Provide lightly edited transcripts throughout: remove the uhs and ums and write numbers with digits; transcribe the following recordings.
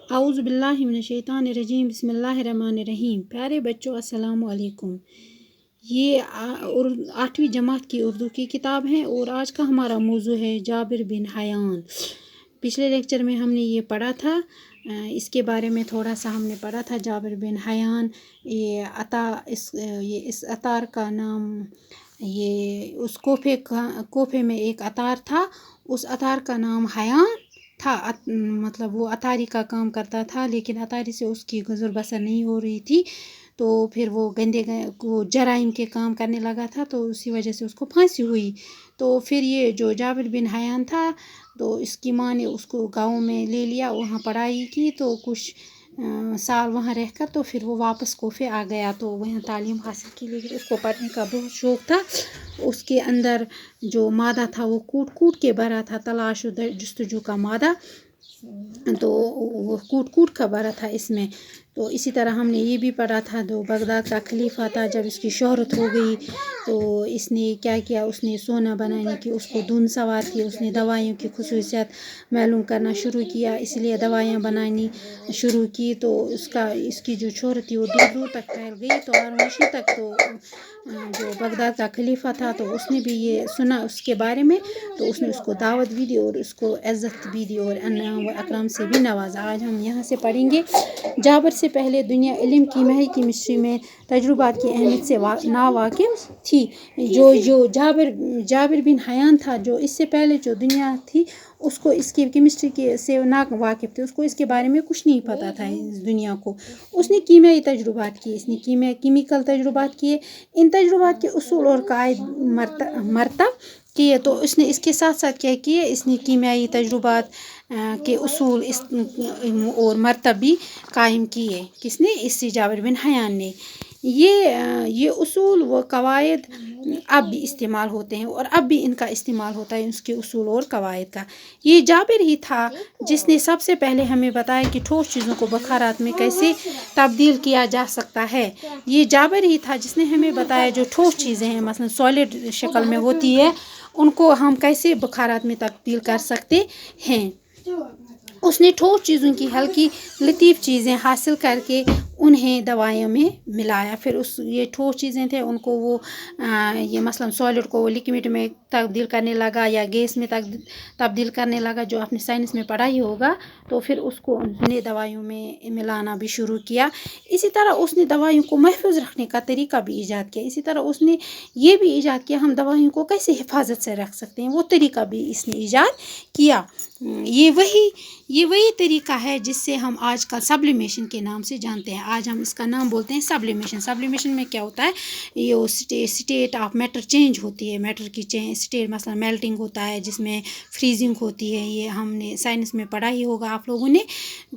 اعوذ باللہ من الشیطان الرجیم بسم اللہ الرحمن الرحیم۔ پیارے بچوں السلام علیکم۔ یہ 8ویں جماعت کی اردو کی کتاب ہے اور آج کا ہمارا موضوع ہے جابر بن حیان۔ پچھلے لیکچر میں ہم نے یہ پڑھا تھا، اس کے بارے میں تھوڑا سا ہم نے پڑھا تھا۔ جابر بن حیان اس اتار کا نام، یہ اس کوفے میں ایک اتار تھا، اس اتار کا نام حیان تھا۔ مطلب وہ اتاری کا کام کرتا تھا، لیکن اتاری سے اس کی گزر بسر نہیں ہو رہی تھی، تو پھر وہ جرائم کے کام کرنے لگا تھا، تو اسی وجہ سے اس کو پھانسی ہوئی۔ تو پھر یہ جو جابر بن حیان تھا، تو اس کی ماں نے اس کو گاؤں میں لے لیا، وہاں پڑھائی کی، تو کچھ سال وہاں رہ کر تو پھر وہ واپس کوفے آ گیا، تو وہاں تعلیم حاصل کی، لیکن اس کو پڑھنے کا بہت شوق تھا۔ اس کے اندر جو مادہ تھا وہ کوٹ کوٹ کے بھرا تھا، تلاش و جستجو کا مادہ، تو وہ کوٹ کوٹ کا بھرا تھا اس میں۔ تو اسی طرح ہم نے یہ بھی پڑھا تھا، جو بغداد کا خلیفہ تھا، جب اس کی شہرت ہو گئی تو اس نے کیا کیا، اس نے سونا بنانے کی اس کو دھن سوار کی، اس نے دوائیوں کی خصوصیات معلوم کرنا شروع کیا، اس لیے دوائیاں بنانی شروع کی، تو اس کی جو شہرت تھی وہ دور دور تک پھیل گئی، تو ہارون تک، تو جو بغداد کا خلیفہ تھا تو اس نے بھی یہ سنا اس کے بارے میں، تو اس نے اس کو دعوت بھی دی اور اس کو عزت بھی دی اور انعام و اکرام سے بھی نوازا۔ آج ہم یہاں سے پڑھیں گے۔ جابر سے پہلے دنیا علم کی کیمسٹری میں تجربات کی اہمیت سے ناواقف تھی۔ جو جابر بن حیان تھا، جو اس سے پہلے جو دنیا تھی اس کو اس کی کیمسٹری سے نا واقف تھے، اس کو اس کے بارے میں کچھ نہیں پتہ تھا اس دنیا کو۔ اس نے کیمیائی تجربات کیے، اس نے کیمیکل تجربات کیے، ان تجربات کے اصول اور قواعد مرتب کیے، تو اس نے اس کے ساتھ ساتھ کیا کیے، اس نے کیمیائی تجربات کے اصول اور مرتب بھی قائم کیے۔ کس نے؟ اس سے جابر بن حیان نے۔ یہ اصول و قواعد اب بھی استعمال ہوتے ہیں، اور اب بھی ان کا استعمال ہوتا ہے، اس کے اصول اور قواعد کا۔ یہ جابر ہی تھا جس نے سب سے پہلے ہمیں بتایا کہ ٹھوس چیزوں کو بخارات میں کیسے تبدیل کیا جا سکتا ہے۔ یہ جابر ہی تھا جس نے ہمیں بتایا جو ٹھوس چیزیں ہیں، مثلا سالڈ شکل میں ہوتی ہے، ان کو ہم کیسے بخارات میں تبدیل کر سکتے ہیں۔ اس نے ٹھوس چیزوں کی ہلکی لطیف چیزیں حاصل کر کے انہیں دوائیوں میں ملایا، پھر یہ ٹھوس چیزیں تھے ان کو وہ یہ مثلا سالڈ کو وہ لکوڈ میں تبدیل کرنے لگا یا گیس میں تبدیل کرنے لگا، جو آپ نے سائنس میں پڑھا ہی ہوگا، تو پھر اس کو انہوں نے دوائیوں میں ملانا بھی شروع کیا۔ اسی طرح اس نے دوائیوں کو محفوظ رکھنے کا طریقہ بھی ایجاد کیا، اسی طرح اس نے یہ بھی ایجاد کیا ہم دوائیوں کو کیسے حفاظت سے رکھ سکتے ہیں، وہ طریقہ بھی اس نے ایجاد کیا۔ یہ وہی طریقہ ہے جس سے ہم آج کل سبلیمیشن کے نام سے جانتے ہیں۔ آج ہم اس کا نام بولتے ہیں سبلیمیشن۔ سبلیمیشن میں کیا ہوتا ہے، یہ اسٹیٹ آف میٹر چینج ہوتی ہے، میٹر کی اسٹیٹ مثلا میلٹنگ ہوتا ہے، جس میں فریزنگ ہوتی ہے، یہ ہم نے سائنس میں پڑھا ہی ہوگا آپ لوگوں نے۔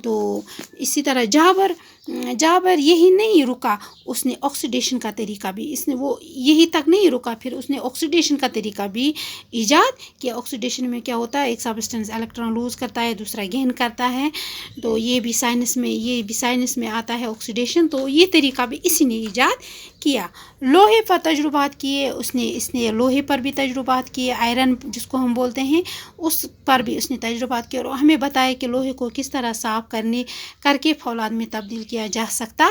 تو اسی طرح جابر یہی نہیں رکا، اس نے آکسیڈیشن کا طریقہ بھی وہ یہی تک نہیں رکا، پھر اس نے آکسیڈیشن کا طریقہ بھی ایجاد کیا۔ آکسیڈیشن میں کیا ہوتا ہے، ایک سبسٹنس الیکٹران لوز کرتا ہے، دوسرا گین کرتا ہے، تو یہ بھی سائنس میں آتا ہے آکسیڈیشن، تو یہ طریقہ بھی اسی نے ایجاد کیا۔ لوہے پر تجربات کیے اس نے لوہے پر بھی تجربات کیے، آئرن جس کو ہم بولتے ہیں اس پر بھی اس نے تجربات کیے، اور ہمیں بتایا کہ لوہے کو کس طرح صاف کر کے فولاد میں تبدیل کیا جا سکتا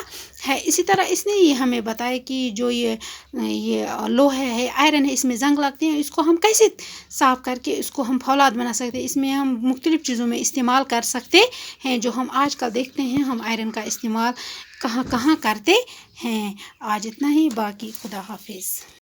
ہے۔ اسی طرح اس نے یہ ہمیں بتایا کہ جو یہ لوہے ہے، آئرن ہے، اس میں زنگ لگتے ہیں، اس کو ہم کیسے صاف کر کے اس کو ہم فولاد بنا سکتے ہیں، اس میں ہم مختلف چیزوں میں استعمال کر سکتے ہیں، جو ہم آج کل دیکھتے ہیں ہم آئرن کا استعمال کہاں کہاں کرتے ہیں۔ آج اتنا ہی، باقی خدا حافظ۔